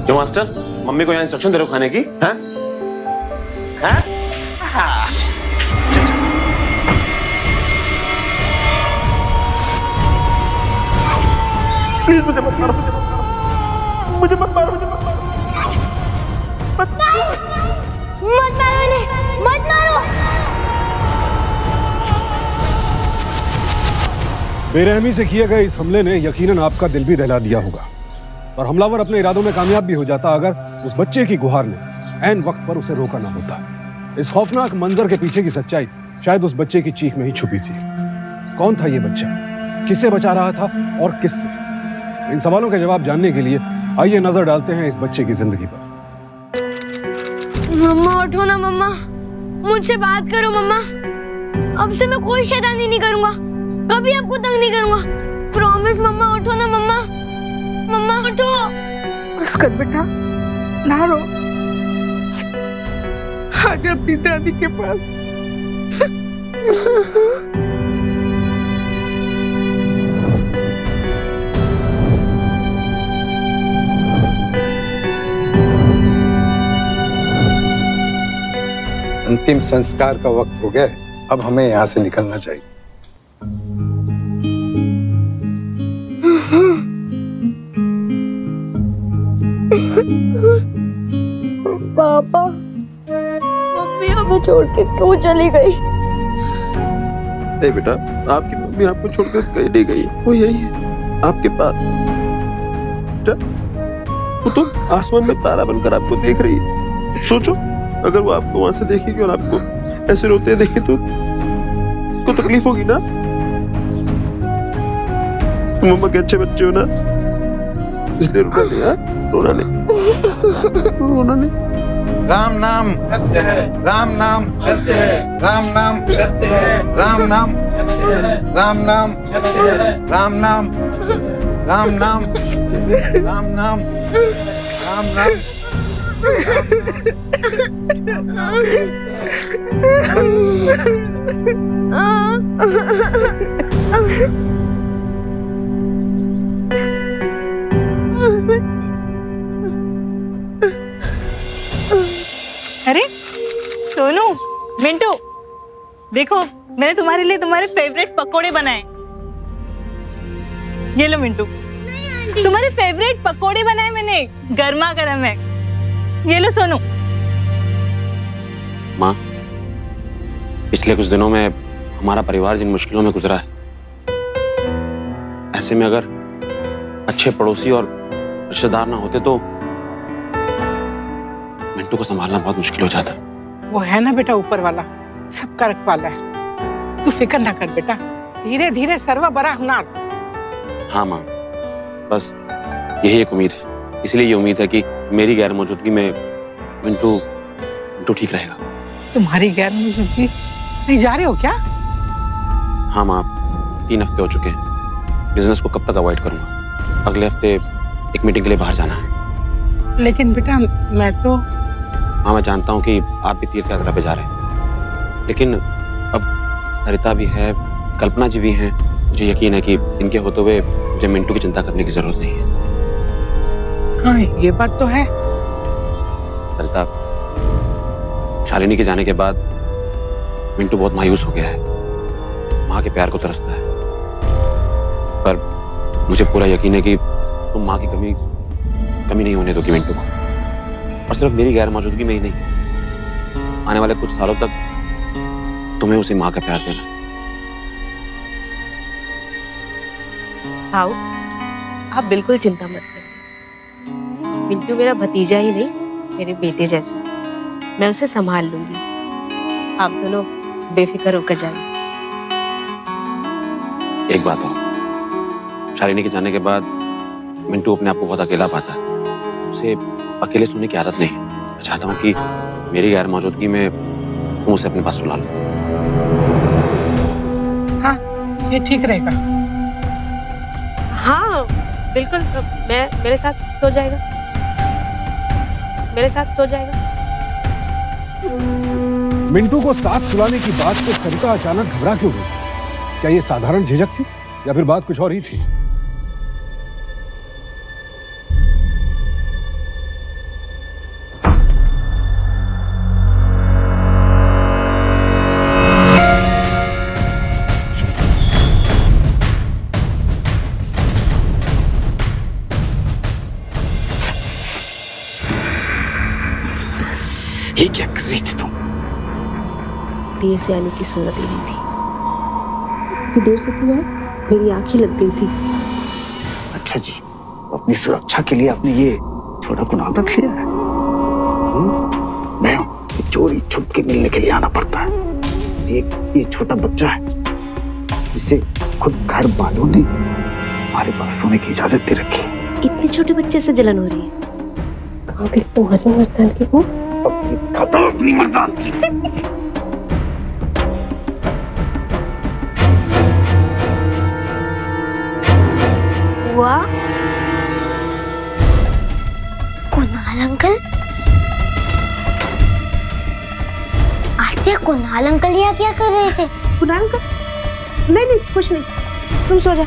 क्यों master, mummy को यहाँ इंस्ट्रक्शन दे रहे हो खाने की? हैं? हैं? प्लीज मुझे मत मारो, मुझे मत मारो, मुझे मत मारो, मत मारो, मत मारो इन्हें, मत मारो। बेरहमी से किए गए इस हमले ने यकीनन आपका दिल भी दहला दिया होगा और हमलावर अपने इरादों में कामयाब भी हो जाता अगर उस बच्चे की गुहार ने ऐन वक्त पर उसे रोका ना होता। इस खौफनाक मंजर के पीछे की सच्चाई शायद उस बच्चे की चीख में ही छुपी थी। कौन था ये बच्चा, किसे बचा रहा था और किससे? इन सवालों के जवाब जानने के लिए आइए नजर डालते हैं इस बच्चे की जिंदगी पर। मम्मा उठो ना मम्मा, मुझसे बात करो मम्मा। अब से मैं कोई शैतानी नहीं करूंगा, कभी आपको तंग नहीं करूंगा, प्रॉमिस। मम्मा उठो ना मम्मा, मम्मा उठो। बस कर बेटा, ना रो। आज अपनी दादी के पास। अंतिम संस्कार का वक्त हो गया है, अब हमें यहाँ से निकलना चाहिए। पापा, मम्मी हमें छोड़ के क्यों चली गई? नहीं बेटा, आपकी मम्मी आपको छोड़कर कहीं नहीं गई, वो यही है आपके पास। बेटा, वो तो आसमान में तारा बनकर आपको देख रही है। सोचो, अगर वो आपको वहां से देखेगी और आपको ऐसे रोते देखे तो तकलीफ होगी ना? तुम मम्मा के अच्छे बच्चे हो ना, इसलिए रोना नहीं। हाँ, रोना नहीं, रोना नहीं। राम नाम सत्य है, राम नाम सत्य है, राम नाम सत्य है, राम नाम सत्य है, राम नाम सत्य है, राम नाम, राम नाम, राम नाम, राम नाम। अरे सोनू, मिंटू, देखो मैंने तुम्हारे लिए तुम्हारे फेवरेट पकोड़े बनाए। ये लो मिंटू, तुम्हारे फेवरेट पकोड़े बनाए मैंने, गर्मा गर्म है। ये लो सोनू। माँ, पिछले कुछ दिनों में हमारा परिवार जिन मुश्किलों में गुजरा है, ऐसे में अगर अच्छे पड़ोसी और रिश्तेदार ना होते तो मिंटू को संभालना बहुत मुश्किल हो जाता। वो है ना बेटा ऊपर वाला, सबका रखवाला है। तू फिक्र ना कर बेटा, धीरे धीरे सर्व बड़ा हुनार। हाँ माँ, बस यही एक उम्मीद है। इसलिए ये उम्मीद है कि मेरी गैर मौजूदगी में मिंटू ठीक रहेगा। तुम्हारी गैर मौजूदगी? नहीं जा रहे हो क्या? हाँ माँ, 3 हफ्ते हो चुके हैं। बिजनेस को कब तक अवॉइड करूंगा? अगले हफ्ते एक मीटिंग के लिए बाहर जाना है। लेकिन बेटा मैं तो। हाँ, मैं जानता हूँ कि आप भी तीर्थ यात्रा पे जा रहे हैं, लेकिन अब सरिता भी है, कल्पना जी भी हैं। मुझे यकीन है कि इनके होते हुए मुझे मिंटू की चिंता करने की जरूरत नहीं है। हाँ, ये बात तो है। सरिता, शालिनी के जाने के बाद मिंटू बहुत मायूस हो गया है, माँ के प्यार को तरसता है। पर मुझे पूरा यकीन है कि तुम माँ की कमी नहीं होने दोगी मिंटू को। और सिर्फ मेरी गैर मौजूदगी में ही नहीं, आने वाले कुछ सालों तक तुम्हें उसे माँ का प्यार देना। आओ, आप बिल्कुल चिंता मत करिए। मिंटू मेरा भतीजा ही नहीं, मेरे बेटे जैसा। मैं उसे संभाल लूंगी। आप दोनों बेफिक्र होकर जाइए। एक बात हो, शालिनी के जाने के बाद मिंटू अपने आप को बहुत अकेला पाता है। उसे अकेले सोने की आदत नहीं है। चाहता हूँ कि मेरी गैर मौजूदगी में तुम उसे अपने पास सुला लो। हाँ, ये ठीक रहेगा। हाँ बिल्कुल, मैं मेरे साथ सो जाएगा, मेरे साथ सो जाएगा। मिंटू को साथ सुलाने की बात से सरिता अचानक घबरा क्यों गई? क्या ये साधारण झिझक थी या फिर बात कुछ और ही थी? ये क्या कर रही थी तुम? देर से आने की सुलह दे रही थी। इतनी देर से क्यों आए? मेरी आंखें लग गई थी। अच्छा जी, अपनी सुरक्षा के लिए आपने ये छोटा कुनाल रख लिया है? मैं हूं कि चोरी छुप के मिलने के लिए आना पड़ता है। ये छोटा बच्चा है, इसे खुद घर वालों ने हमारे पास सोने की इजाजत दे रखी है। इतने छोटे बच्चे से जलन हो रही है? कहाँ गई तुम्हारी मर्दान की वो? अपनी मर्दान की। वाह, कुणाल अंकल आते। कुणाल अंकल यहाँ क्या कर रहे थे? कुणाल का? नहीं कुछ नहीं, तुम सो जा।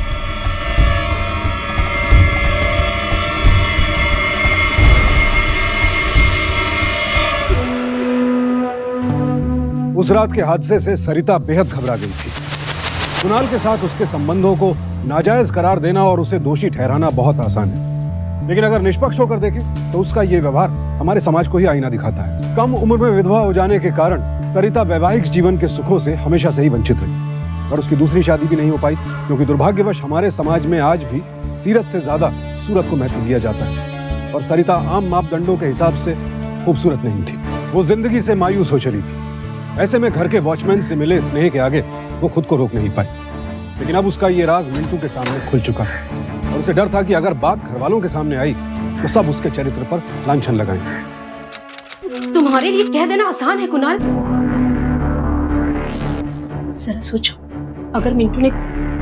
उस रात के हादसे से सरिता बेहद घबरा गई थी। कुणाल के साथ उसके संबंधों को नाजायज करार देना और उसे दोषी ठहराना बहुत आसान है, लेकिन अगर निष्पक्ष होकर देखें तो उसका ये व्यवहार हमारे समाज को ही आईना दिखाता है। कम उम्र में विधवा हो जाने के कारण सरिता वैवाहिक जीवन के सुखों से हमेशा से ही वंचित रही और उसकी दूसरी शादी भी नहीं हो पाई, क्योंकि दुर्भाग्यवश हमारे समाज में आज भी सीरत से ज्यादा सूरत को महत्व दिया जाता है और सरिता आम मापदंडों के हिसाब से खूबसूरत नहीं थी। वो जिंदगी से मायूस हो चली थी। ऐसे में घर के वॉचमैन से मिले स्नेह के आगे वो खुद को रोक नहीं पाई, लेकिन अब उसका ये राज मिंटू के सामने खुल चुका है और उसे डर था कि अगर बात घर वालों के सामने आई तो सब उसके चरित्र पर लांछन लगाएंगे। तुम्हारे लिए कह देना आसान है कुणाल। जरा सोचो, अगर मिंटू ने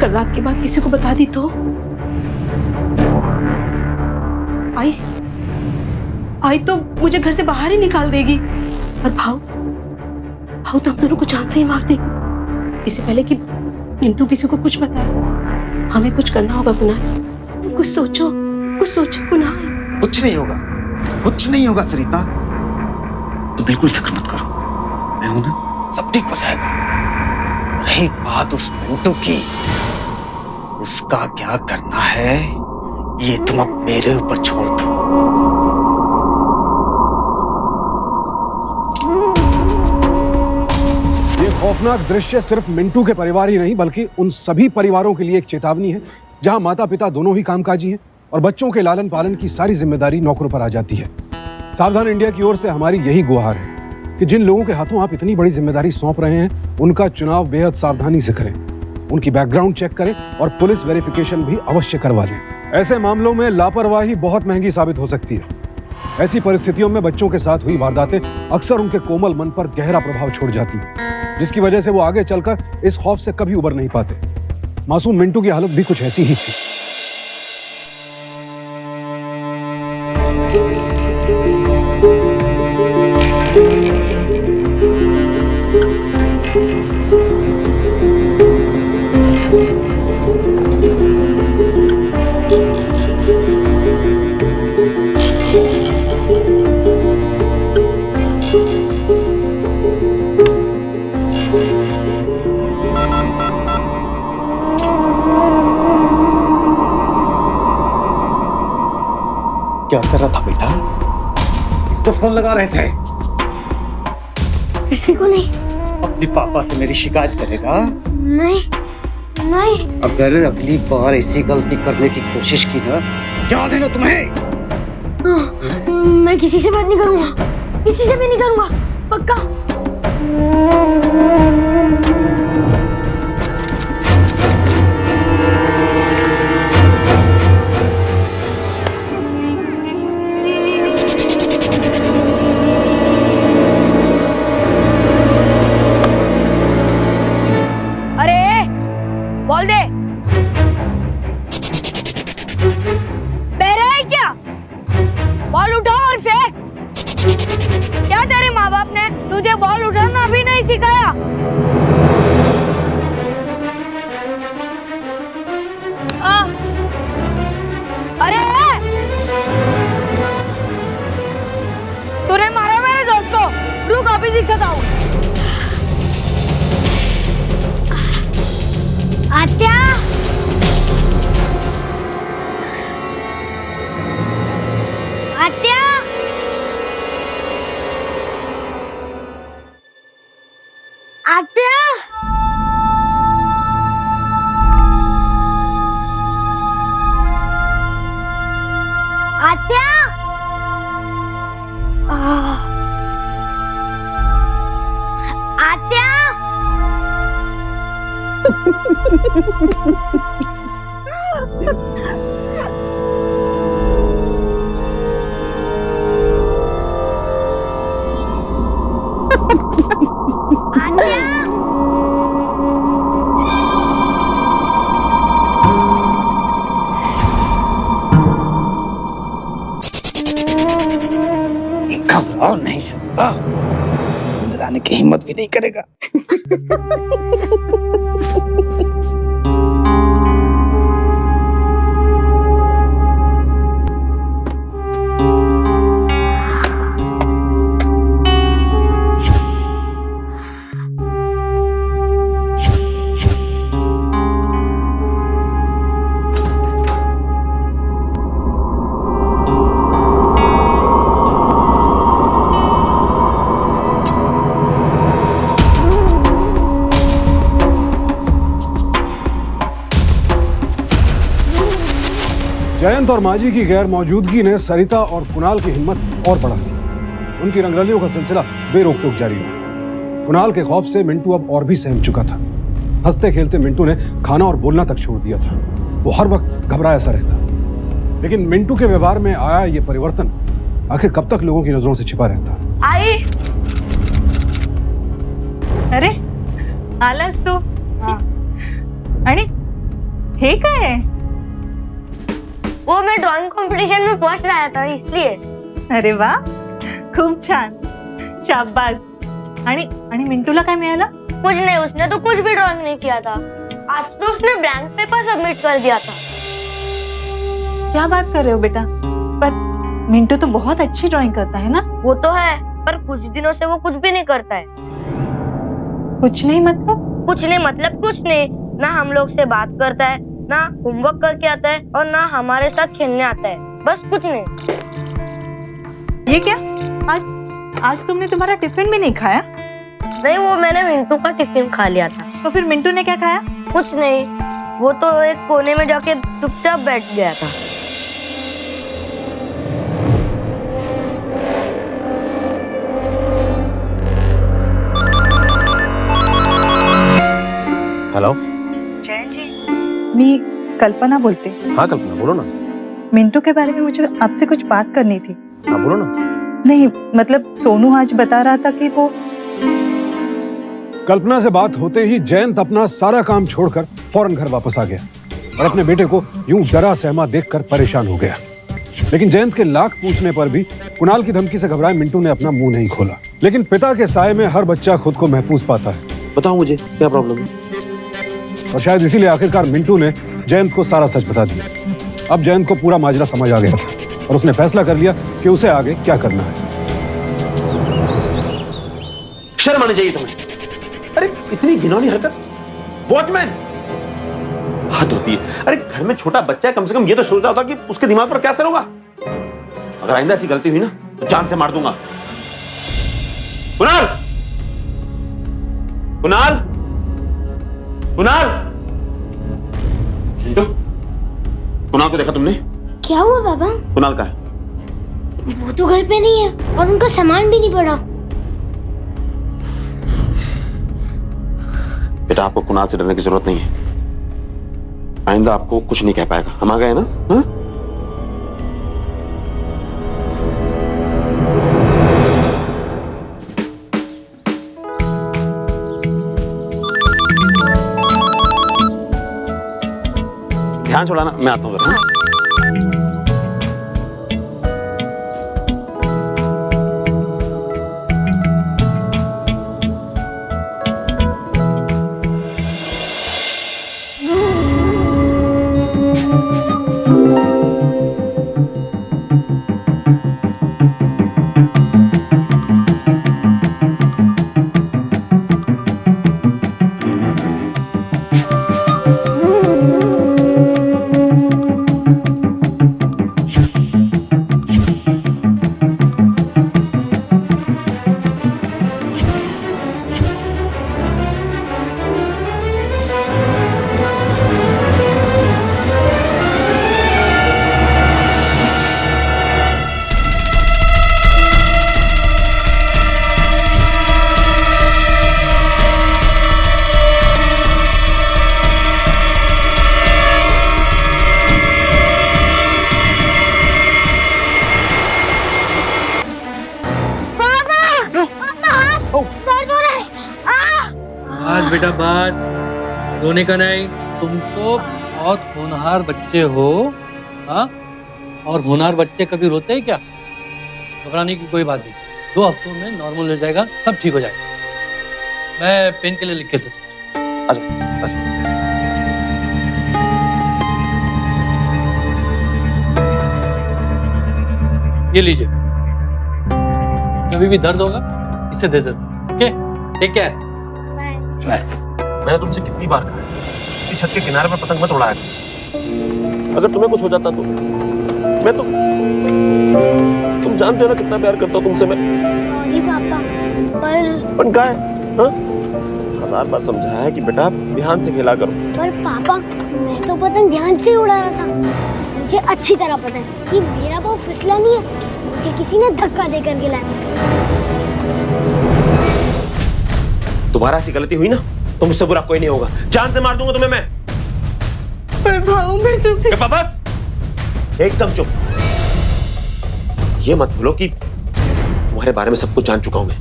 कल रात के बाद किसी को बता दी तो? आई तो मुझे घर से बाहर ही निकाल देगी और भाव तो हम दोनों को जान से ही मार देगी। इससे पहले कि मिंटू किसी को कुछ बताए, हमें कुछ करना होगा कुणाल। कुछ सोचो कुणाल। कुछ नहीं होगा सरिता, तो बिल्कुल फिक्र मत करो, मैं हूं ना, सब ठीक हो जाएगा। रही बात उस मिंटू की, उसका क्या करना है ये तुम अब मेरे ऊपर छोड़ दो। ये खौफनाक दृश्य सिर्फ मिंटू के परिवार ही नहीं बल्कि उन सभी परिवारों के लिए एक चेतावनी है जहां माता पिता दोनों ही कामकाजी हैं और बच्चों के लालन पालन की सारी जिम्मेदारी नौकरों पर आ जाती है। सावधान इंडिया की ओर से हमारी यही गुहार है कि जिन लोगों के हाथों आप इतनी बड़ी जिम्मेदारी सौंप रहे हैं उनका चुनाव बेहद सावधानी से करें, उनकी बैकग्राउंड चेक करें और पुलिस वेरिफिकेशन भी अवश्य करवा लें। ऐसे मामलों में लापरवाही बहुत महंगी साबित हो सकती है। ऐसी परिस्थितियों में बच्चों के साथ हुई वारदातें अक्सर उनके कोमल मन पर गहरा प्रभाव छोड़ जाती हैं, जिसकी वजह से वो आगे चलकर इस खौफ से कभी उबर नहीं पाते। मासूम मिंटू की हालत भी कुछ ऐसी ही थी। क्या कर रहा था बेटा? किसको फोन लगा रहे थे? किसी को नहीं। अपने पापा से मेरी शिकायत करेगा? नहीं। अगर अगली बार ऐसी गलती करने की कोशिश की ना, याद है ना तुम्हें? मैं किसी से बात नहीं करूंगा, किसी से भी नहीं करूंगा, पक्का। उठा और फेंक। क्या तेरे माँ बाप ने तुझे बॉल उठाना भी नहीं सिखाया? अरे तूने मारा मेरे दोस्त को, रुक अभी दिखाता हूँ। आत्या, आत्या, आत्या, आत्या, आत्या। घबराओ नहीं सकता, अंदर आने की हिम्मत भी नहीं करेगा। जयंत और माजी की गैर मौजूदगी ने सरिता और कुणाल की हिम्मत और बढ़ा दी। उनकी रंगरलियों का सिलसिला बेरोक टोक जारी रहा। कुणाल के खौफ से मिंटू अब और भी सहम चुका था। हंसते खेलते मिंटू ने खाना और बोलना तक छोड़ दिया था। वो हर वक्त घबराया सा रहता। लेकिन मिंटू के व्यवहार में आया ये परिवर्तन आखिर कब तक लोगों की नजरों से छिपा रहता? आई, अरे आलास तू? आणि हे काय आहे? वो मैं ड्राइंग कंपटीशन में फर्स्ट आया था इसलिए। अरे वाह, खूप छान, शाबास। आणि मिंटूला काय मिळालं? कुछ नहीं, उसने तो कुछ भी ड्राइंग नहीं किया था। आज तो उसने ब्लैंक पेपर सबमिट कर दिया था। क्या बात कर रहे हो बेटा? पर मिंटू तो बहुत अच्छी ड्राइंग करता है ना? वो तो है, पर कुछ दिनों से वो कुछ भी नहीं करता है। कुछ नहीं मतलब? कुछ नहीं मतलब कुछ नहीं। ना हम लोग से बात करता है, ना होमवर्क करके आता है और ना हमारे साथ खेलने आता है, बस कुछ नहीं। ये क्या? आज तुमने तुम्हारा टिफिन भी नहीं खाया? नहीं, वो मैंने मिंटू का टिफिन खा लिया था। तो फिर मिंटू ने क्या खाया? कुछ नहीं, वो तो एक कोने में जाके चुपचाप बैठ गया था। हेलो, जयंत जी, मी कल्पना बोलते। हाँ कल्पना, बोलो ना। मिंटू के बारे में मुझे आपसे कुछ बात करनी थी। हाँ बोलो ना। नहीं मतलब सोनू आज बता रहा था कि वो। कल्पना से बात होते ही जयंत अपना सारा काम छोड़कर फौरन घर वापस आ गया और अपने बेटे को यूं डरा सहमा देखकर परेशान हो गया। लेकिन जयंत के लाख पूछने पर भी कुणाल की धमकी से घबराए मिंटू ने अपना मुंह नहीं खोला। लेकिन पिता के साए में हर बच्चा खुद को महफूज पाता है। बताओ मुझे क्या प्रॉब्लम है? और शायद इसीलिए आखिरकार मिंटू ने जयंत को सारा सच बता दिया। अब जयंत को पूरा माजरा समझ आ गया था और उसने फैसला कर लिया कि उसे आगे क्या करना है। शर्म आनी चाहिए तुम्हें। अरे इतनी घिनौनी हरकत। वॉचमैन, हद होती है। अरे घर में छोटा बच्चा है, कम से कम ये तो सोच रहा होता कि उसके दिमाग पर क्या असर होगा। अगर आइंदा ऐसी गलती हुई ना तो जान से मार दूंगा। कुणाल, कुणाल, कुणाल, मिंटू, कुणाल को देखा तुमने? क्या हुआ बाबा? कुणाल का है? वो तो घर पे नहीं है और उनका सामान भी नहीं पड़ा। बेटा, आपको कुणाल से डरने की जरूरत नहीं है। आइंदा आपको कुछ नहीं कह पाएगा। हम आ गए ना? हाँ? ध्यान छोड़ाना, मैं आता हूँ। बेटा बस, रोने का नहीं। तुम तो बहुत होनहार बच्चे हो, हाँ? और होनहार बच्चे कभी रोते हैं क्या? घबराने की कोई बात नहीं, 2 हफ्तों में नॉर्मल हो जाएगा, सब ठीक हो जाएगा। मैं पेन के लिए लिख के देता हूँ। अच्छा अच्छा। ये लीजिए, कभी भी दर्द होगा इसे दे देना। Okay, take care. मैंने तुमसे कितनी बार कहा है कि छत के किनारे पर पतंग मत उड़ाया करो। अगर तुम्हें कुछ हो जाता तो मैं तो, तुम जानते हो ना कितना प्यार करता हूँ तुमसे मैं। सॉरी पापा, पर क्या है? हाँ? 1000 बार समझाया है कि बेटा ध्यान से खेला करो। पर पापा, मैं तो पतंग ध्यान से उड़ा रहा था। मुझे अच्छी तरह पता है कि मेरा पाँव फिसला नहीं है, मुझे किसी ने धक्का देकर गिराया। दोबारा ऐसी गलती हुई ना तो मुझसे बुरा कोई नहीं होगा। जान से मार दूंगा तुम्हें मैं। पर भाऊ मैं तो बस एकदम चुप। ये मत भूलो कि तुम्हारे बारे में सब कुछ जान चुका हूं मैं।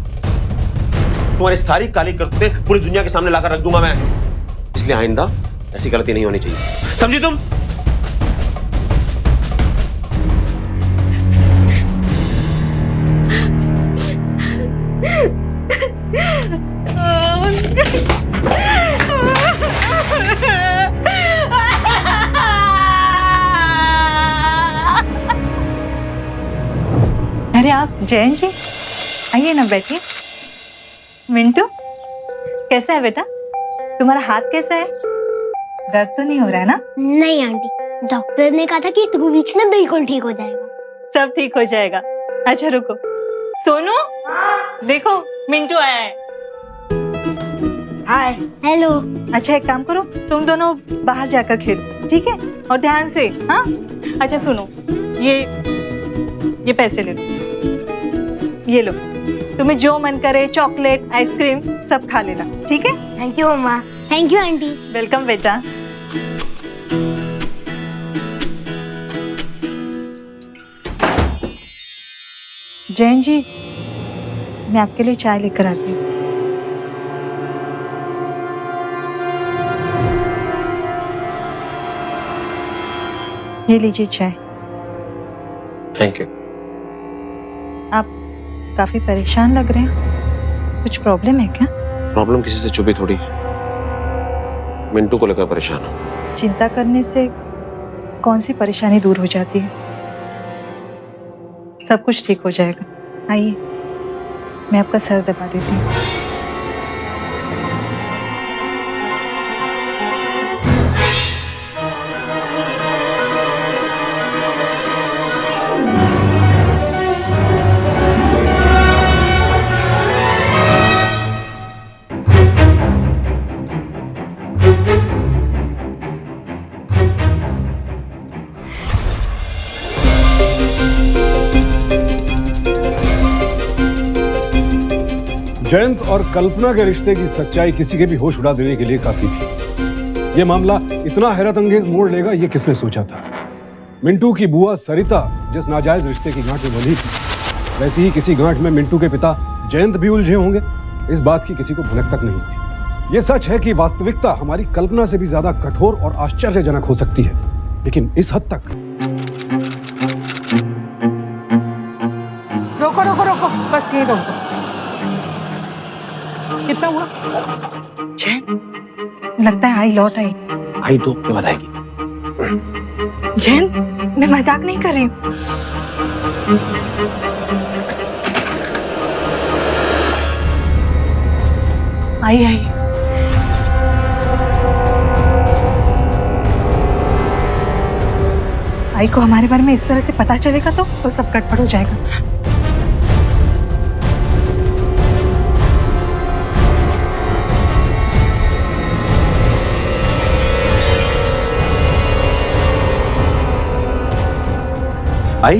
तुम्हारी सारी काली करतूतें पूरी दुनिया के सामने लाकर रख दूंगा मैं। इसलिए आइंदा ऐसी गलती नहीं होनी चाहिए, समझी तुम? अरे आप जैन जी, आइए ना बैठिए। मिंटू कैसा है बेटा? तुम्हारा हाथ कैसा है? दर्द तो नहीं हो रहा है ना? नहीं आंटी, डॉक्टर ने कहा था कि 2 वीक्स में बिल्कुल ठीक हो जाएगा। सब ठीक हो जाएगा। अच्छा रुको, सोनू देखो मिंटू आया है। हाय। हेलो। अच्छा एक काम करो, तुम दोनों बाहर जाकर खेलो, ठीक है? और ध्यान से, हाँ? अच्छा सुनो, ये पैसे ले लो, ये लो। तुम्हें जो मन करे चॉकलेट, आइसक्रीम सब खा लेना, ठीक है? Thank you mama. Thank you aunty. Welcome बेटा। जैन जी, मैं आपके लिए चाय लेकर आती हूँ। ये लीजिए चाय। Thank you. आप काफी परेशान लग रहे हैं, कुछ प्रॉब्लम है क्या? प्रॉब्लम किसी से छुपी थोड़ी है, मिंटू को लेकर परेशान हूं। चिंता करने से कौन सी परेशानी दूर हो जाती है? सब कुछ ठीक हो जाएगा। आइए, मैं आपका सर दबा देती हूँ। जयंत और कल्पना के रिश्ते की सच्चाई किसी के भी होश उड़ा देने के लिए काफी थी। ये मामला इतना हैरत अंगेज मोड़ लेगा ये किसने सोचा था? मिंटू की बुआ सरिता जिस नाजायज रिश्ते की गांठ में बंधी थी, वैसी ही किसी गांठ में मिंटू के पिता जयंत भी उलझे होंगे, इस बात की किसी को भनक तक नहीं थी। ये सच है कि वास्तविकता हमारी कल्पना से भी ज्यादा कठोर और आश्चर्यजनक हो सकती है, लेकिन इस हद तक। रोको रोको रोको, बस ये रोको। कितना हुआ? जैन, लगता है आई लौट आई। आई तो क्या बताएगी? जैन, मैं मजाक नहीं कर रही हूँ। आई आई। आई को हमारे बारे में इस तरह से पता चलेगा तो सब गड़बड़ हो जाएगा। आई,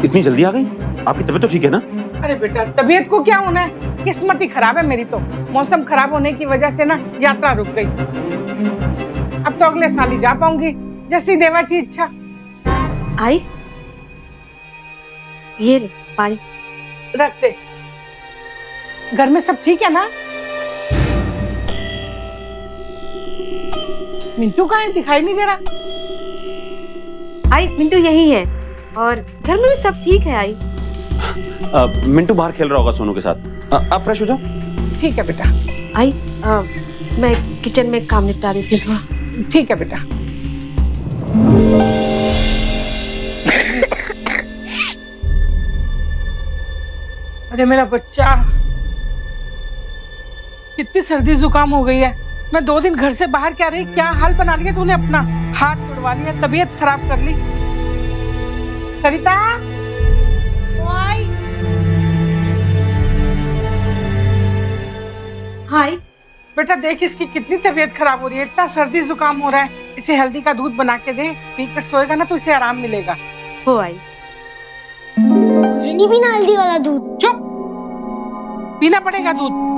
इतनी जल्दी आ गई? आपकी तबीयत तो ठीक है ना? अरे बेटा, तबीयत को क्या होना है, किस्मत ही खराब है मेरी तो। मौसम खराब होने की वजह से ना यात्रा रुक गई। अब तो अगले साल ही जा पाऊंगी, जैसी देवाची इच्छा। आई, ये ले पानी। रख दे। घर में सब ठीक है ना? मिंटू कहाँ है? दिखाई नहीं दे रहा। आई मिंटू यही है और घर में भी सब ठीक है। आई मिंटू बाहर खेल रहा होगा सोनू के साथ। आप फ्रेश हो जाओ। ठीक है बेटा। आई मैं किचन में काम निपटा देती हूँ थोड़ा। ठीक है बेटा। अरे मेरा बच्चा, कितनी सर्दी जुकाम हो गई है। मैं 2 दिन घर से बाहर क्या रही, क्या हाल बना लिया तूने अपना। हाथ तुड़वा लिया, तबीयत खराब कर ली। सरिता, ओए। हाय बेटा देख, इसकी कितनी तबीयत खराब हो रही है, इतना सर्दी जुकाम हो रहा है। इसे हल्दी का दूध बना के दे, पीकर सोएगा ना तो इसे आराम मिलेगा। हो आई। मुझे नहीं पीना हल्दी वाला दूध। चुप, पीना पड़ेगा दूध।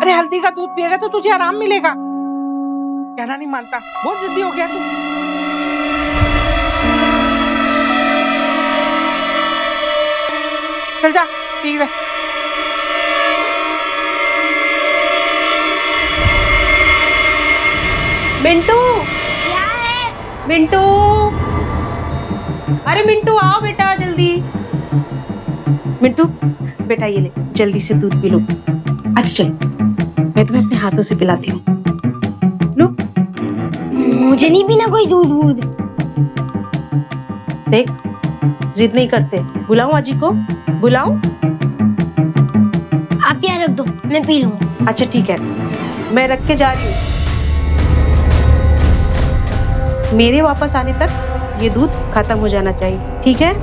अरे हल्दी का दूध पिएगा तो तुझे आराम मिलेगा। कहना नहीं मानता, बहुत जिद्दी हो गया तू। चल जा, पी ले। मिंटू, क्या है? मिंटू, अरे मिंटू आओ बेटा जल्दी। मिंटू बेटा ये ले, जल्दी से दूध पी लो। अच्छा चलो, मैं तुम्हें अपने हाथों से पिलाती हूँ। लो। मुझे नहीं पीना कोई दूध वूध। देख, जिद नहीं करते। बुलाऊं आजी को? बुलाऊं? आप यहाँ रख दो, मैं पी लूंगा। अच्छा ठीक है, मैं रख के जा रही हूँ। मेरे वापस आने तक ये दूध खत्म हो जाना चाहिए, ठीक है?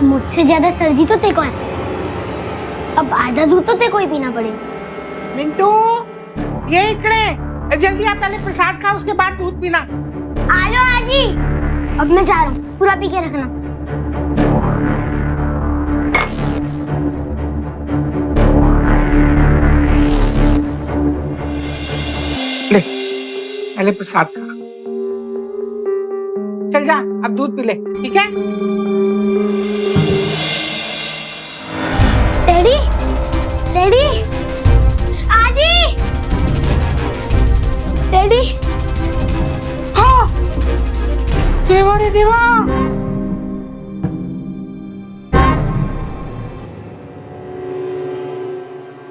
मुझसे ज्यादा सर्दी तो तेको है। अब आधा दूध तो तेको ही पीना पड़ेगा। मिंटू, ये इकड़े, जल्दी आप पहले प्रसाद खा, उसके बाद दूध पीना। आ लो आजी। अब मैं जा रहा हूँ, पूरा पी के रखना। ले, पहले प्रसाद खा। चल जा, अब दूध पी ले, ठीक है? डैडी, डैडी, आजी, डैडी। हाँ, देवा रे देवा।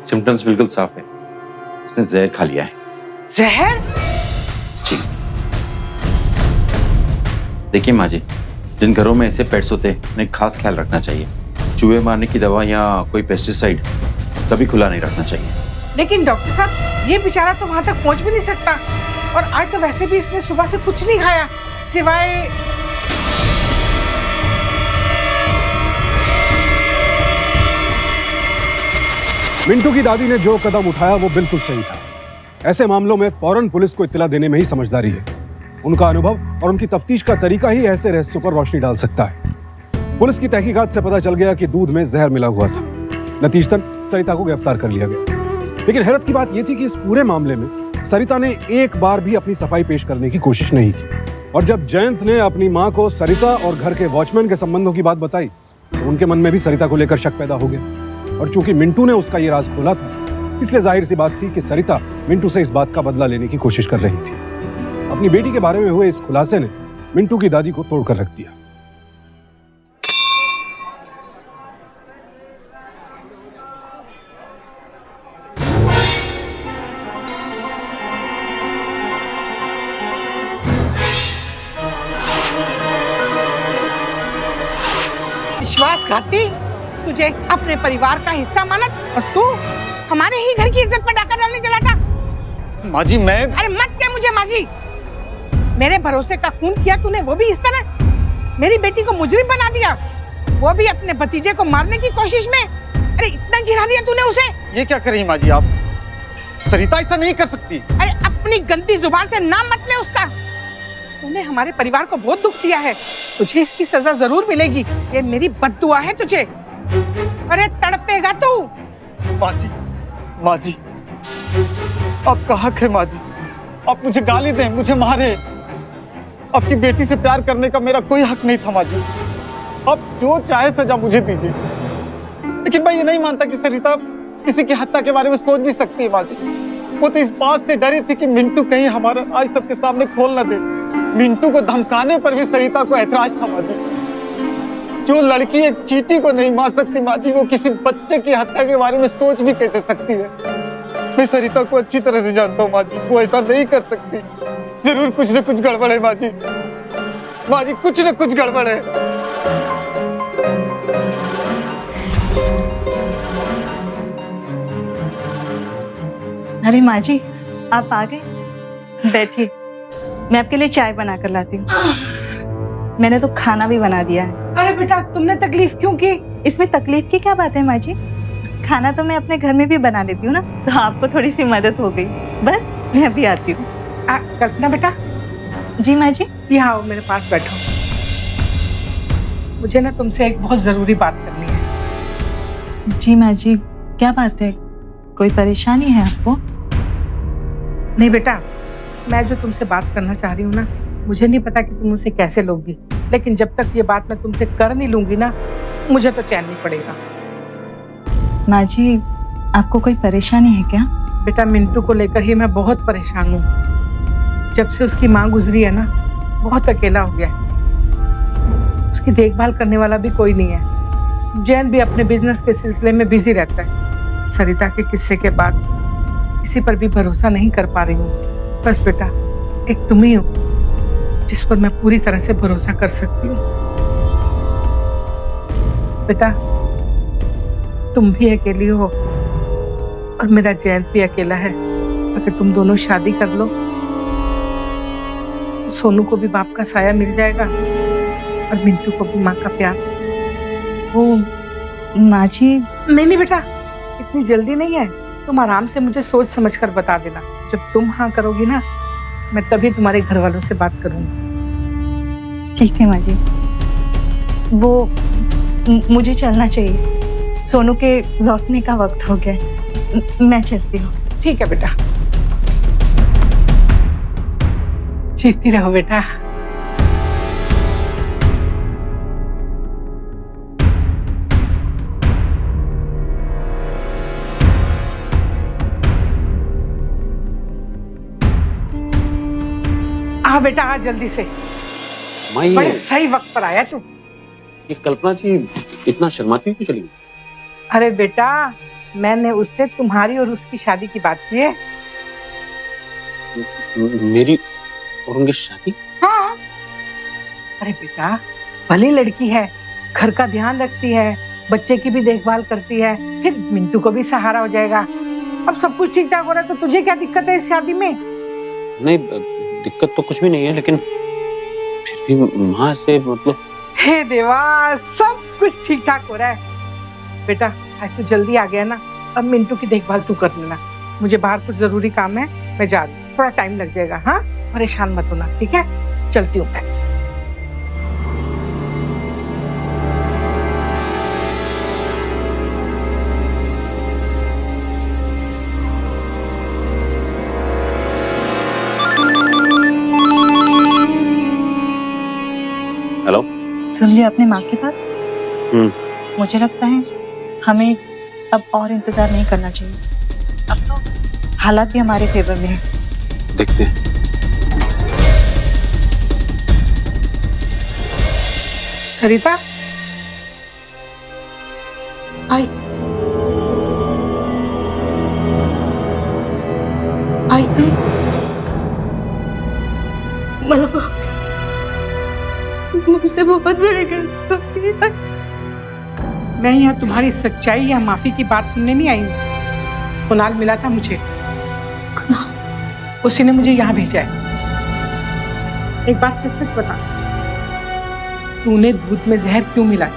सिम्टम्स बिल्कुल साफ है, इसने जहर खा लिया है। जहर? जी देखिए माँ जी, जिन घरों में ऐसे पेट्स होते हैं उन्हें खास ख्याल रखना चाहिए। चूहे मारने की दवा या कोई पेस्टिसाइड कभी खुला नहीं रखना चाहिए। लेकिन डॉक्टर साहब, ये बेचारा तो वहां तक पहुंच भी नहीं सकता। और आज तो वैसे भी इसने सुबह से कुछ नहीं खाया सिवाय मिंटू की दादी ने जो कदम उठाया वो बिल्कुल सही था। ऐसे मामलों में फौरन पुलिस को इत्तला देने में ही समझदारी है। उनका अनुभव और उनकी तफ्तीश का तरीका ही ऐसे रहस्यों पर रोशनी डाल सकता है। पुलिस की तहकीकात से पता चल गया कि दूध में जहर मिला हुआ था। नतीजतन सरिता को गिरफ्तार कर लिया गया। लेकिन हैरत की बात यह थी कि इस पूरे मामले में सरिता ने एक बार भी अपनी सफाई पेश करने की कोशिश नहीं की। और जब जयंत ने अपनी मां को सरिता और घर के वॉचमैन के संबंधों की बात बताई तो उनके मन में भी सरिता को लेकर शक पैदा हो गया। और चूंकि मिंटू ने उसका ये राज खोला था, इसलिए जाहिर सी बात थी कि सरिता मिंटू से इस बात का बदला लेने की कोशिश कर रही थी। अपनी बेटी के बारे में हुए इस खुलासे ने मिंटू की दादी को तोड़कर रख दिया। विश्वासघाती, तुझे अपने परिवार का हिस्सा माना और तू हमारे ही घर की इज्जत पर डाका डालने चला था। माँ जी मैं अरे मत क्या मुझे माँ जी। मेरे भरोसे का खून किया तूने, वो भी इस तरह। मेरी बेटी को मुजरिम बना दिया, वो भी अपने भतीजे को मारने की कोशिश में। अरे इतना गिरा दिया तूने उसे। ये क्या कर रही माँ जी आप? सरिता ऐसा नहीं कर सकती। अरे अपनी गंदी जुबान से नाम मत ले उसका। तूने हमारे परिवार को बहुत दुख दिया है, तुझे इसकी सजा जरूर मिलेगी। ये मेरी बद्दुआ है तुझे। अरे तड़पेगा तू। माँ जी, आपका हक है माँ जी। आप मुझे गाली दें, मुझे मारे, आपकी बेटी से प्यार करने का मेरा कोई हक नहीं था माँ जी। आप जो चाहे सजा मुझे दीजिए, लेकिन मैं ये नहीं मानता कि सरिता किसी की हत्या के बारे में सोच भी सकती है माँ जी। वो तो इस बात से डरी थी कि मिंटू कहीं हमारा आज सबके सामने खोल न दे। मिंटू को धमकाने पर भी सरिता को ऐतराज था माँ जी। जो लड़की एक चींटी को नहीं मार सकती माँ जी, वो किसी बच्चे की हत्या के बारे में सोच भी कैसे सकती है। मैं सरिता को अच्छी तरह से जानता हूँ माँ जी, वो ऐसा नहीं कर सकती। जरूर कुछ न कुछ गड़बड़ है माँ जी। माँ जी, कुछ न कुछ गड़बड़ है। अरे माँ जी, आप आ गए, बैठिए, मैं आपके लिए चाय बना कर लाती हूँ। मैंने तो खाना भी बना दिया है। अरे बेटा, तुमने तकलीफ क्यों की? इसमें तकलीफ की क्या बात है माँ जी? खाना तो मैं अपने घर में भी बना लेती हूँ ना, तो आपको थोड़ी सी मदद हो गई। बस मैं अभी आती हूँ। कल्पना बेटा। जी माँ जी। यहाँ आओ, मेरे पास बैठो। मुझे ना तुमसे एक बहुत जरूरी बात करनी है। जी माँ जी, क्या बात है? कोई परेशानी है आपको? नहीं बेटा, मैं जो तुमसे बात करना चाह रही हूँ ना, मुझे नहीं पता कि तुम उसे कैसे लोगी, लेकिन जब तक ये बात मैं तुमसे कर नहीं लूंगी ना, मुझे तो चैन नहीं पड़ेगा। माँ जी, आपको कोई परेशानी है क्या? बेटा, मिंटू को लेकर ही मैं बहुत परेशान हूँ। जब से उसकी माँ गुजरी है ना, बहुत अकेला हो गया है। उसकी देखभाल करने वाला भी कोई नहीं है। जैन भी अपने बिजनेस के सिलसिले में बिजी रहता है। सरिता के किस्से के बाद किसी पर भी भरोसा नहीं कर पा रही हूँ। बस बेटा, एक तुम ही हो जिस पर मैं पूरी तरह से भरोसा कर सकती हूँ। बेटा, तुम भी अकेली हो और मेरा जयंत भी अकेला है। अगर तुम दोनों शादी कर लो, सोनू को भी बाप का साया मिल जाएगा और मिंटू को भी माँ का प्यार। वो माँ जी। नहीं बेटा, इतनी जल्दी नहीं है। तुम आराम से मुझे सोच समझ कर बता देना। जब तुम हाँ करोगी ना, मैं तभी तुम्हारे घर वालों से बात करूंगी। ठीक है माँ जी। वो मुझे चलना चाहिए, सोनू के लौटने का वक्त हो गया। मैं चलती हूँ। ठीक है बेटा, जीती रहो बेटा। आ बेटा, आ जल्दी से। बड़े सही वक्त पर आया तू। ये कल्पना जी इतना शर्माती हुई क्यों चली? अरे बेटा, मैंने उससे तुम्हारी और उसकी शादी की बात की है। मेरी और उनकी शादी? हाँ। अरे बेटा, भली लड़की है, घर का ध्यान रखती है, बच्चे की भी देखभाल करती है, फिर मिंटू को भी सहारा हो जाएगा। अब सब कुछ ठीक ठाक हो रहा है, तो तुझे क्या दिक्कत है इस शादी में? नहीं, दिक्कत तो कुछ भी नहीं है, लेकिन फिर भी माँ से मतलब। हे देवा, सब कुछ ठीक ठाक हो रहा है। बेटा, आज तू जल्दी आ गया ना, अब मिंटू की देखभाल तू कर लेना। मुझे बाहर कुछ जरूरी काम है, मैं जा रही हूँ, थोड़ा टाइम लग जाएगा। हाँ, परेशान मत होना, ठीक है? चलती हूँ मैं। हेलो, सुन लिया अपने माँ की बात? मुझे लगता है हमें अब और इंतजार नहीं करना चाहिए। अब तो हालात भी हमारे फेवर में है। देखते हैं। सरिता, आई तुम मनो मुझसे बहुत बड़े गलती। मैं यहाँ तुम्हारी सच्चाई या माफी की बात सुनने नहीं आई हूँ। कुणाल मिला था मुझे, उसी ने मुझे यहाँ भेजा है। एक बात से सच बता, तूने दूध में जहर क्यों मिला?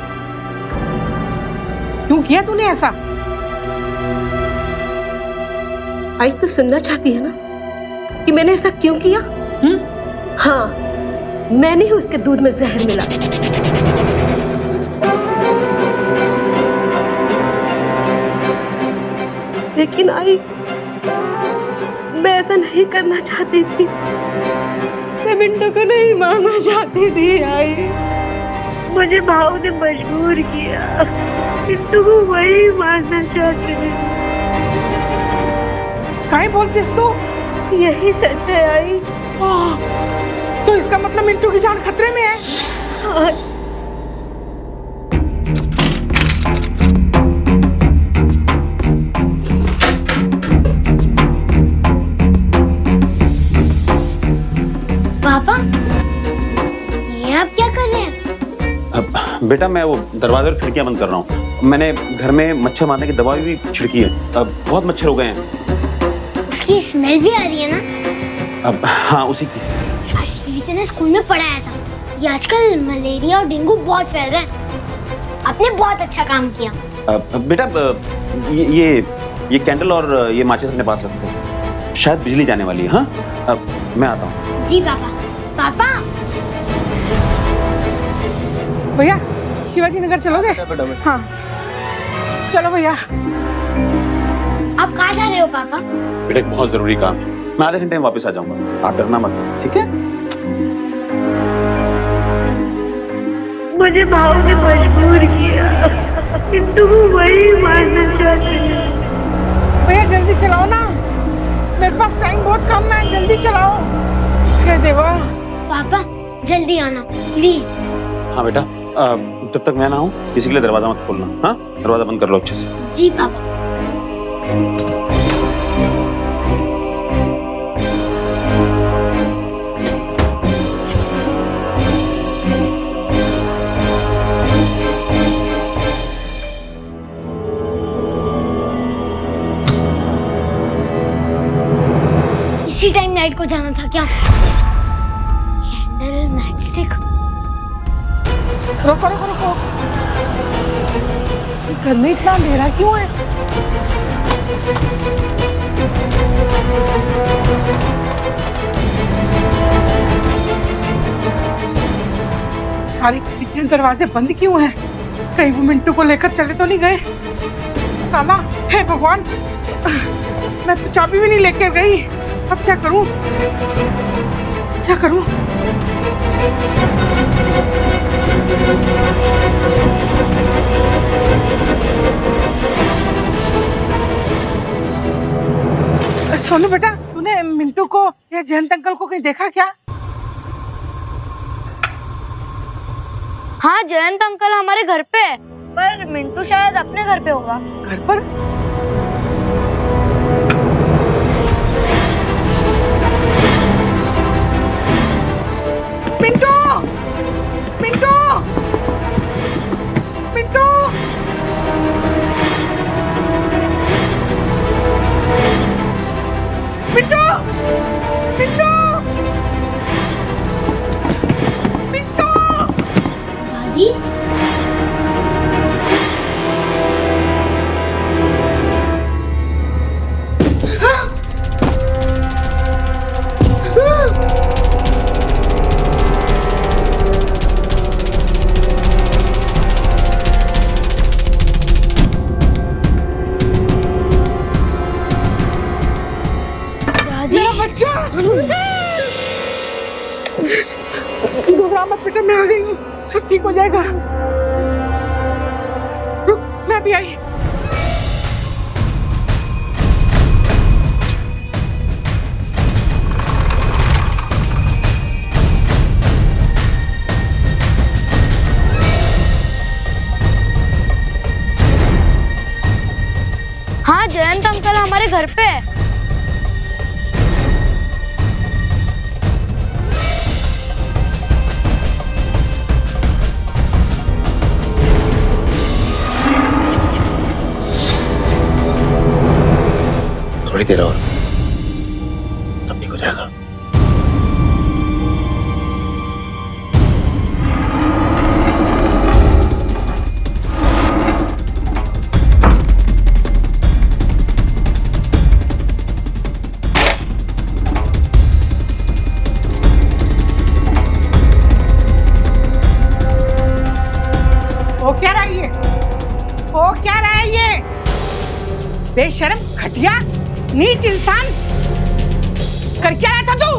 क्यों किया तूने ऐसा? आई तो सुनना चाहती है ना कि मैंने ऐसा क्यों किया? हाँ, मैंने ही उसके दूध में जहर मिला। लेकिन आई, मैं ऐसा नहीं करना चाहती थी। मैं मिंटू को नहीं मारना चाहती थी। आई, मुझे भाव ने मजबूर किया। मिंटू को वही मारना चाहती थी। काहे बोलतीस तू? यही सच है आई। तो इसका मतलब मिंटू की जान खतरे में है। हाँ। पापा, ये आप क्या कर रहे हैं? बेटा मैं वो दरवाजे और खिड़कियां बंद कर रहा हूँ। मैंने घर में मच्छर मारने की दवा भी छिड़की है। बहुत मच्छर हो गए हैं। उसकी स्मेल भी आ रही है ना? हाँ, उसी की। श्रीते ने स्कूल में पढ़ाया था कि आजकल मलेरिया और डेंगू बहुत फैल रहा है। आपने बहुत अच्छा काम किया। बेटा ये कैंडल और ये माचिस अपने पास रखते हैं। शायद बिजली जाने वाली है। हाँ, मैं आता हूँ। जी पापा। पापा, भैया शिवाजी नगर चलोगे? हाँ चलो भैया। आप कहाँ जा रहे हो पापा? बेटा एक बहुत जरूरी काम है। मैं आधे घंटे में वापस आ जाऊंगा। आप डरना मत, ठीक है? मुझे भाव ने मजबूर किया। मिंटू को वही मारना चाहती थी। भैया जल्दी चलाओ ना, मेरे पास टाइम बहुत कम है। जल्दी चलाओ। हे देवा। पापा जल्दी आना प्लीज। हाँ बेटा, जब तक मैं ना हूँ किसी के लिए दरवाजा मत खोलना। हाँ, दरवाजा बंद कर लो अच्छे से। जी पापा। इसी टाइम नाइट को जाना था क्या? Candle, matchstick. रुको रुको रुको, घर में इतना अंधेरा क्यों है? सारी खिड़कियां दरवाजे बंद क्यों हैं? कहीं वो मिंटू को लेकर चले तो नहीं गए? ताला, हे भगवान, मैं तो चाबी भी नहीं लेकर गई। अब क्या करूं? क्या करूं? सोनू बेटा, तूने मिंटू को या जयंत अंकल को कहीं देखा क्या? हाँ, जयंत अंकल हमारे घर पे है, पर मिंटू शायद अपने घर पे होगा। घर पर? मिंटू! मिंटू! मिंटू! मिंटू! मिंटू! मिंटू! दादी, घबरा मत बेटा, मैं आ गई हूँ। सब ठीक हो जाएगा। रुक, मैं भी आई। हाँ, जयंत अंकल हमारे घर पे है। थोड़ी देर और, सब ठीक हो जाएगा। बेशर्म, घटिया, नीच इंसान, कर क्या रहा था तू?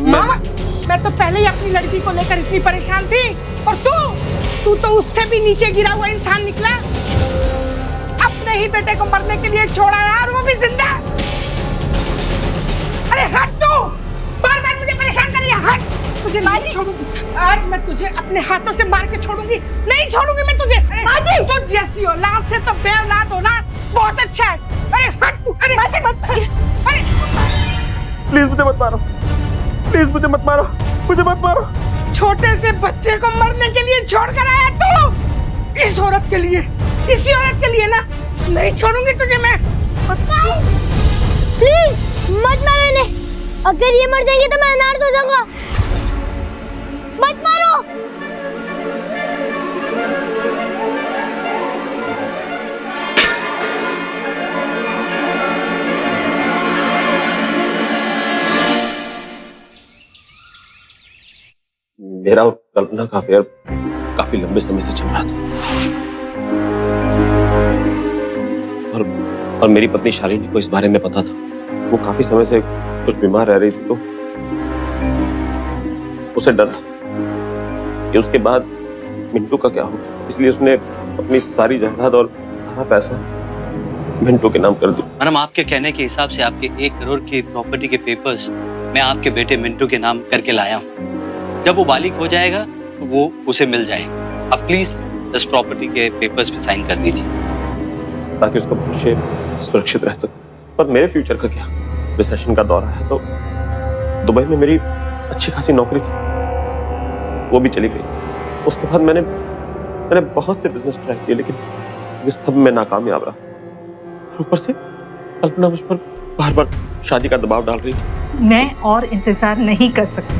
मामा, मैं तो पहले ही अपनी लड़की को लेकर इतनी परेशान थी, और तू तो उससे भी नीचे गिरा हुआ इंसान निकला। अपने ही बेटे को मरने के लिए छोड़ा है, और वो भी जिंदा। अरे हट तू, बार बार मुझे परेशान कर रही है, हट। तुझे नहीं छोड़ूंगी, आज मैं तुझे अपने हाथों से मार के छोड़ूंगी, नहीं छोड़ूंगी मैं तुझे। अरे तो जैसी औलाद से तो बेऔलाद होना बहुत अच्छा है। अरे हट तू, अरे मत, अरे प्लीज मुझे मत मारो, प्लीज मुझे मत मारो, मुझे मत मारो। छोटे से बच्चे को मरने के लिए छोड़ कर आया तू, इस औरत के लिए, इसी औरत के लिए ना, नहीं छोड़ूंगी तुझे मैं। प्लीज मत मारो इन्हें, अगर ये मर जाएंगे तो मैं अनाथ हो जाऊंगा। मत मारो। मेरा और कल्पना का अफेयर काफी लंबे समय से चल रहा था, और मेरी पत्नी शालिनी को इस बारे में पता था। वो काफी समय से कुछ बीमार रह रही थी, तो उसे डर था कि उसके बाद मिंटू का क्या होगा, इसलिए उसने अपनी सारी जायदाद और सारा पैसा मिंटू के नाम कर दिया। मैडम, आपके कहने के हिसाब से आपके 1 करोड़ की प्रॉपर्टी के पेपर्स मैं आपके बेटे मिंटू के नाम करके लाया हूँ। जब वो बालिग हो जाएगा तो वो उसे मिल जाएगा। आप प्लीज इस प्रॉपर्टी के पेपर्स पे साइन कर दीजिए, ताकि उसका भविष्य सुरक्षित रह सके। पर मेरे फ्यूचर का क्या, रिसेशन का दौर है, तो दुबई में मेरी अच्छी खासी नौकरी थी, वो भी चली गई। उसके बाद मैंने बहुत से बिजनेस ट्राई किए, लेकिन ये सब में नाकामयाब रहा। ऊपर से कल्पना मुझ पर बार बार शादी का दबाव डाल रही थी। मैं और इंतजार नहीं कर सकती,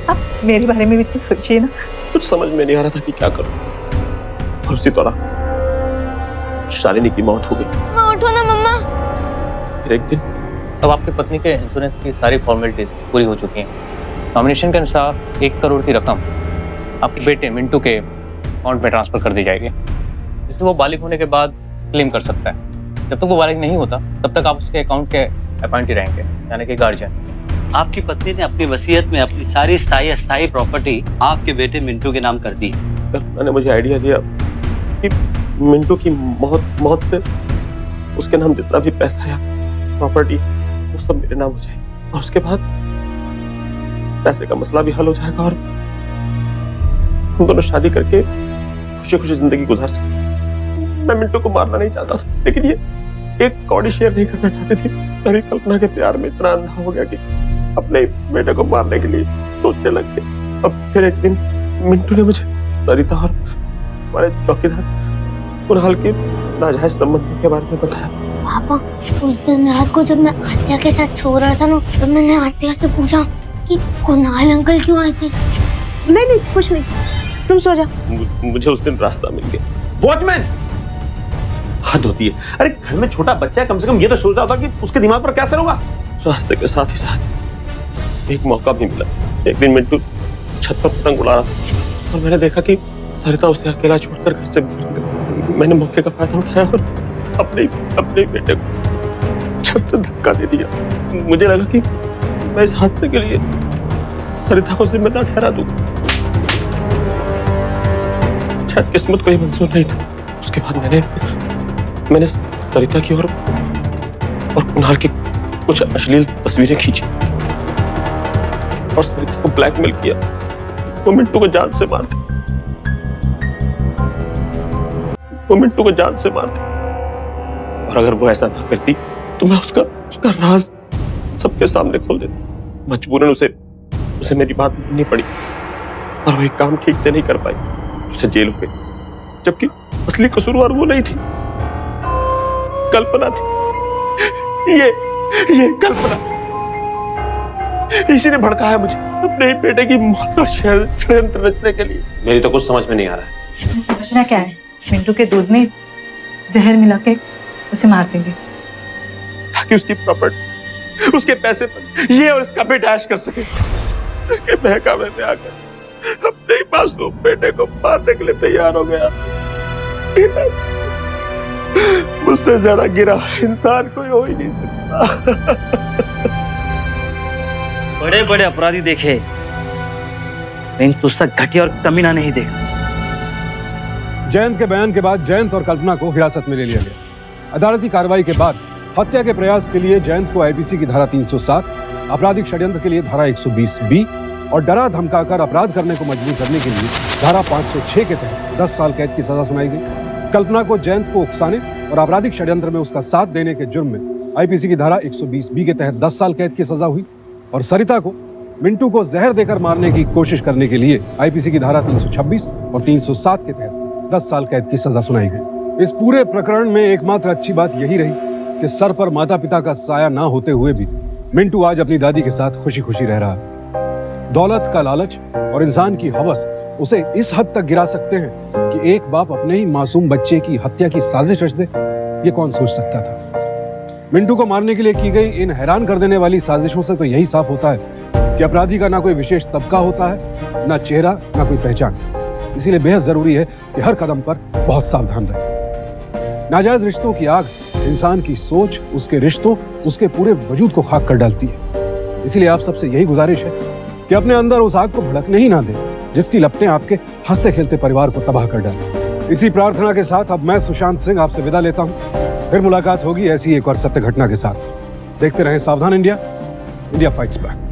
अब मेरे बारे में भी तो सोचिए ना। कुछ समझ में नहीं आ रहा था कि क्या करूं, और उसी दौरान शालिनी की मौत हो गई। मैं उठो ना मम्मा। फिर एक दिन अब आपकी पत्नी के इंश्योरेंस की सारी फॉर्मेलिटीज पूरी हो चुकी हैं। नॉमिनेशन के अनुसार 1 करोड़ की रकम आपके बेटे मिंटू के अकाउंट में ट्रांसफर कर दी जाएगी, जिससे वो बालिग होने के बाद क्लेम कर सकता है। जब तक वो बालिग नहीं होता तब तक आप उसके अकाउंट के अपॉइंटी रहेंगे, यानी कि गार्जियन। आपकी पत्नी ने अपनी वसीयत में अपनी सारी स्थायी अस्थायी प्रॉपर्टी आपके बेटे मिंटू के नाम कर दी। मैंने मुझे आइडिया दिया कि मिंटू की मौत से उसके नाम जितना भी पैसा है, प्रॉपर्टी, वो सब मेरे नाम हो जाए, और उसके बाद पैसे का मसला भी हल हो जाएगा, और हम दोनों शादी करके खुशी खुशी जिंदगी गुजार सकते। मैं मिंटू को मारना नहीं चाहता था, लेकिन ये एक कौड़ी शेयर नहीं करना चाहती थी। मेरी कल्पना के प्यार में इतना अंधा हो गया कि अपने बेटे को मारने के लिए सोचने लग गया। अब फिर एक दिन मिंटू ने मुझे सरिता और हमारे चौकीदार कुणाल के नाजायज संबंध के बारे में बताया। पापा, उस दिन रात को जब मैं आत्या के साथ सो रहा था ना, तो मैंने आत्या से पूछा कि कुणाल अंकल क्यों आए थे। नहीं कुछ नहीं, तुम सो जा। मुझे उस दिन रास्ता मिल गया। वॉचमैन, हद होती है। अरे घर में छोटा बच्चा है, कम से कम ये तो सोच रहा होता कि उसके दिमाग पर क्या असर होगा। रास्ते के साथ ही साथ एक मौका भी मिला। एक दिन मिंटू छत पर पतंग उड़ा रहा था, और मैंने देखा कि सरिता उसे अकेला छोड़कर घर से बाहर निकली। मैंने मौके का फायदा उठाया और अपने बेटे को छत से धक्का दे दिया। मुझे लगा कि मैं इस हादसे के लिए सरिता को जिम्मेदार ठहरा दूं। शायद किस्मत को ये मंजूर नहीं था। उसके बाद मैंने सरिता की और कुणाल की कुछ अश्लील तस्वीरें खींची और सरिता को ब्लैकमेल किया। वो मिंटू को जान से मार दे, वो मिंटू को जान से मार दे, और अगर वो ऐसा ना करती तो मैं उसका राज सबके सामने खोल देता। मजबूरन उसे मेरी बात माननी पड़ी, और वो एक काम ठीक से नहीं कर पाई, उसे जेल हो गई। जबकि असली कसूरवार वो नहीं थी, कल्पना थी। ये कल्पना, इसी ने भड़काया मुझे अपने ही बेटे की मौत का षड्यंत्र रचने के लिए। मेरी तो कुछ समझ में नहीं आ रहा है। समझना क्या है, मिंटू के दूध में जहर मिला के उसे मार देंगे, ताकि उसकी प्रॉपर्टी, उसके पैसे पर ये और इसका बेटा ऐश कर सके। इसके बहकावे में आकर अपने ही मासूम बेटे को मारने के लिए तैयार हो गया। उससे ज्यादा गिरा इंसान कोई हो ही नहीं सकता। बड़े बड़े अपराधी देखे, लेकिन तुझसे घटिया और कमीना नहीं देखा। जयंत के बयान के बाद जयंत और कल्पना को हिरासत में ले लिया गया। अदालती कार्रवाई के बाद हत्या के प्रयास के लिए जयंत को आईपीसी की धारा 307, आपराधिक षड्यंत्र के लिए धारा 120B और डरा धमकाकर अपराध करने को मजबूर करने के लिए धारा 506 के तहत 10 साल कैद की सजा सुनाई गई। कल्पना को जयंत को उकसाने और आपराधिक षड्यंत्र में उसका साथ देने के जुर्म में आईपीसी की धारा 120B के तहत 10 साल कैद की सजा हुई और सरिता को मिंटू को जहर देकर मारने की कोशिश करने के लिए आईपीसी की धारा 326 और 307 के तहत 10 साल कैद की सजा सुनाई गई। इस पूरे प्रकरण में एकमात्र अच्छी बात यही रही कि सर पर माता पिता का साया ना होते हुए भी मिंटू आज अपनी दादी के साथ खुशी खुशी रह रहा है। दौलत का लालच और इंसान की हवस उसे इस हद तक गिरा सकते हैं कि एक बाप अपने ही मासूम बच्चे की हत्या की साजिश रच दे, ये कौन सोच सकता था। मिंटू को मारने के लिए की गई इन हैरान कर देने वाली साजिशों से तो यही साफ होता है कि अपराधी का ना कोई विशेष तबका होता है, ना चेहरा, ना कोई पहचान। इसीलिए बेहद जरूरी है कि हर कदम पर बहुत सावधान रहें। नाजायज रिश्तों की आग इंसान की सोच, उसके रिश्तों, उसके पूरे वजूद को खाक कर डालती है। इसीलिए आप सबसे यही गुजारिश है कि अपने अंदर उस आग को भड़कने ही ना दें जिसकी लपटें आपके हंसते खेलते परिवार को तबाह कर डालें। इसी प्रार्थना के साथ अब मैं सुशांत सिंह आपसे विदा लेता हूं। फिर मुलाकात होगी ऐसी एक और सत्य घटना के साथ। देखते रहें सावधान इंडिया, इंडिया फाइट्स बैक।